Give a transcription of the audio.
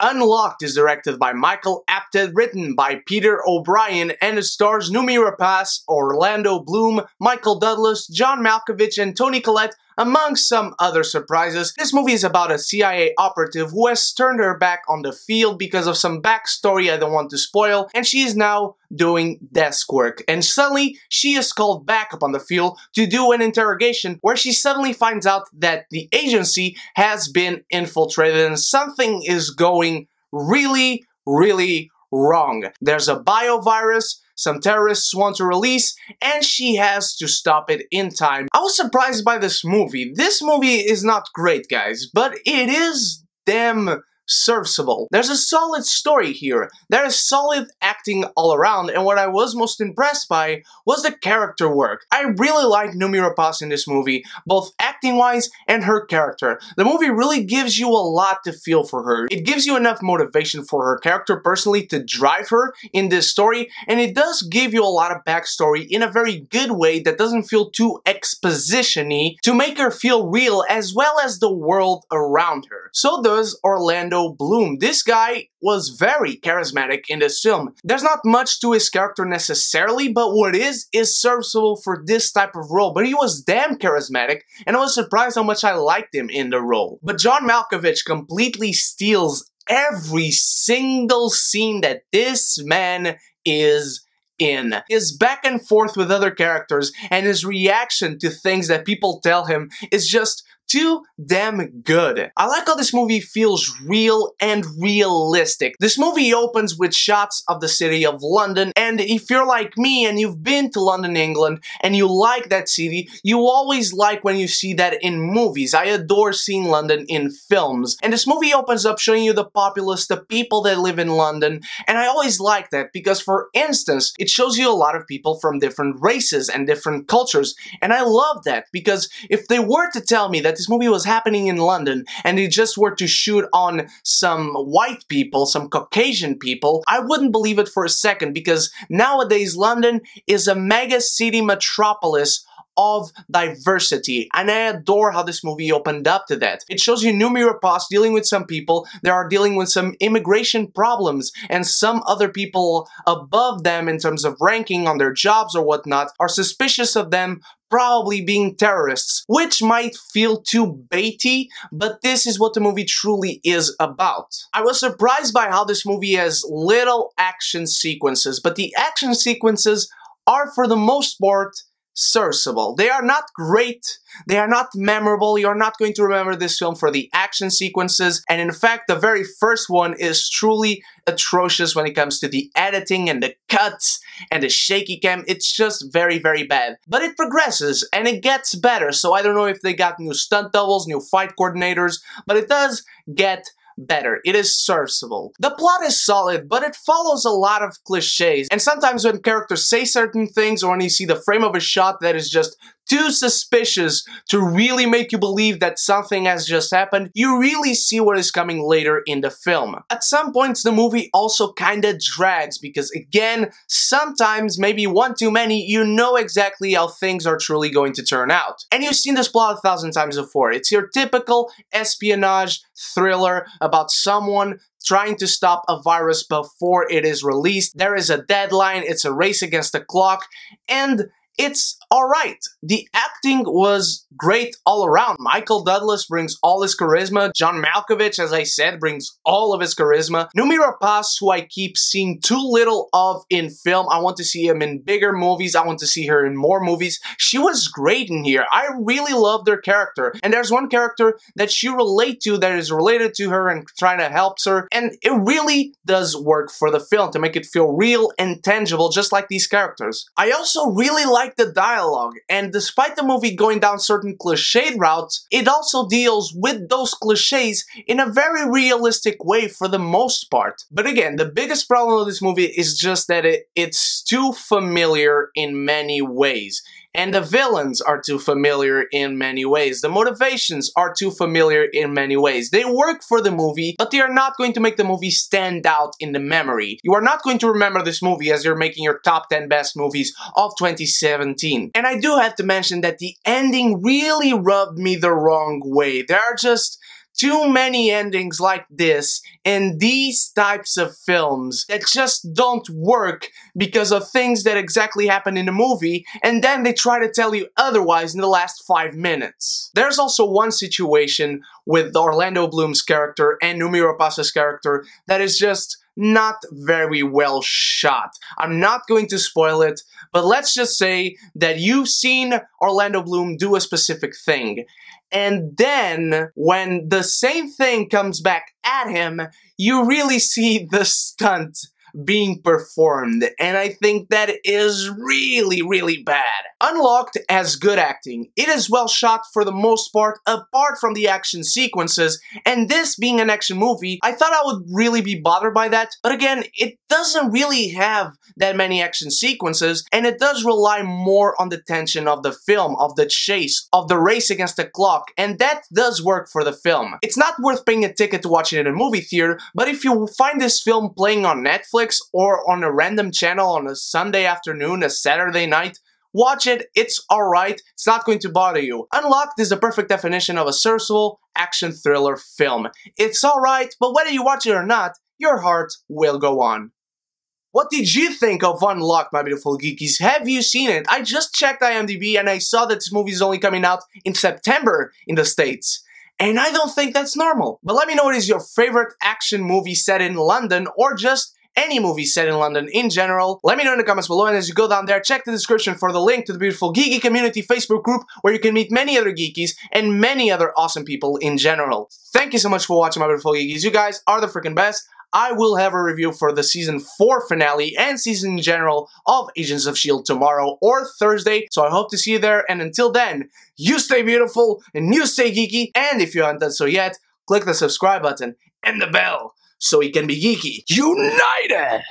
Unlocked is directed by Michael Apted, written by Peter O'Brien, and it stars Noomi Rapace, Orlando Bloom, Michael Douglas, John Malkovich, and Toni Collette, among some other surprises. This movie is about a CIA operative who has turned her back on the field because of some backstory I don't want to spoil, and she is now doing desk work. And suddenly, she is called back up on the field to do an interrogation where she suddenly finds out that the agency has been infiltrated and something is going really wrong. There's a biovirus some terrorists want to release, and she has to stop it in time. I was surprised by this movie. This movie is not great, guys, but it is damn serviceable. There's a solid story here. There is solid acting all around, and what I was most impressed by was the character work. I really like Noomi Rapace in this movie, both acting-wise and her character. The movie really gives you a lot to feel for her. It gives you enough motivation for her character personally to drive her in this story, and it does give you a lot of backstory in a very good way that doesn't feel too exposition-y to make her feel real as well as the world around her. So does Orlando Bloom. This guy was very charismatic in this film. There's not much to his character necessarily, but what is serviceable for this type of role. But he was damn charismatic, and I was surprised how much I liked him in the role. But John Malkovich completely steals every single scene that this man is in. His back and forth with other characters and his reaction to things that people tell him is just too damn good. I like how this movie feels real and realistic. This movie opens with shots of the city of London, and if you're like me and you've been to London, England, and you like that city, you always like when you see that in movies. I adore seeing London in films. And this movie opens up showing you the populace, the people that live in London, and I always like that because, for instance, it shows you a lot of people from different races and different cultures, and I love that because if they were to tell me that this movie was happening in London and they just were to shoot on some white people, some Caucasian people, I wouldn't believe it for a second because nowadays London is a mega city metropolis of diversity, and I adore how this movie opened up to that. It shows you Noomi Rapace dealing with some people that are dealing with some immigration problems, and some other people above them in terms of ranking on their jobs or whatnot are suspicious of them probably being terrorists, which might feel too baity, but this is what the movie truly is about. I was surprised by how this movie has little action sequences, but the action sequences are for the most part serviceable. They are not great, they are not memorable, you're not going to remember this film for the action sequences, and in fact the very first one is truly atrocious when it comes to the editing and the cuts and the shaky cam. It's just very bad. But it progresses and it gets better, so I don't know if they got new stunt doubles, new fight coordinators, but it does get better. It is serviceable. The plot is solid, but it follows a lot of cliches, and sometimes when characters say certain things or when you see the frame of a shot that is just too suspicious to really make you believe that something has just happened, you really see what is coming later in the film. At some points, the movie also kinda drags because, again, sometimes, maybe one too many, you know exactly how things are truly going to turn out. And you've seen this plot 1,000 times before. It's your typical espionage thriller about someone trying to stop a virus before it is released. There is a deadline, it's a race against the clock, and it's alright. The acting was great all around. Michael Douglas brings all his charisma. John Malkovich, as I said, brings all of his charisma. Noomi Rapace, who I keep seeing too little of in film. I want to see him in bigger movies. I want to see her in more movies. She was great in here. I really loved her character. And there's one character that you relate to that is related to her and trying to help her. And it really does work for the film to make it feel real and tangible, just like these characters. I also really like the dialogue, and despite the movie going down certain cliched routes, it also deals with those cliches in a very realistic way for the most part. But again, the biggest problem with this movie is just that it's too familiar in many ways. And the villains are too familiar in many ways. The motivations are too familiar in many ways. They work for the movie, but they are not going to make the movie stand out in the memory. You are not going to remember this movie as you're making your top 10 best movies of 2017. And I do have to mention that the ending really rubbed me the wrong way. There are just too many endings like this in these types of films that just don't work because of things that exactly happen in the movie, and then they try to tell you otherwise in the last 5 minutes. There's also one situation with Orlando Bloom's character and Noomi Rapace's character that is just not very well shot. I'm not going to spoil it, but let's just say that you've seen Orlando Bloom do a specific thing, and then when the same thing comes back at him, you really see the stunt being performed, and I think that is really bad. Unlocked has good acting. It is well shot for the most part, apart from the action sequences, and this being an action movie, I thought I would really be bothered by that, but again, it doesn't really have that many action sequences, and it does rely more on the tension of the film, of the chase, of the race against the clock, and that does work for the film. It's not worth paying a ticket to watch it in a movie theater, but if you find this film playing on Netflix or on a random channel on a Sunday afternoon, a Saturday night, watch it, it's alright, it's not going to bother you. Unlocked is the perfect definition of a serviceable action thriller film. It's alright, but whether you watch it or not, your heart will go on. What did you think of Unlocked, my beautiful geekies? Have you seen it? I just checked IMDb and I saw that this movie is only coming out in September in the States. And I don't think that's normal. But let me know what is your favorite action movie set in London, or just any movie set in London in general. Let me know in the comments below, and as you go down there, check the description for the link to the beautiful Geeky Community Facebook group where you can meet many other geekies and many other awesome people in general. Thank you so much for watching, my beautiful geekies. You guys are the freaking best. I will have a review for the Season 4 finale and season in general of Agents of S.H.I.E.L.D. tomorrow or Thursday, so I hope to see you there, and until then, you stay beautiful and you stay geeky, and if you haven't done so yet, click the subscribe button and the bell so you can be geeky united!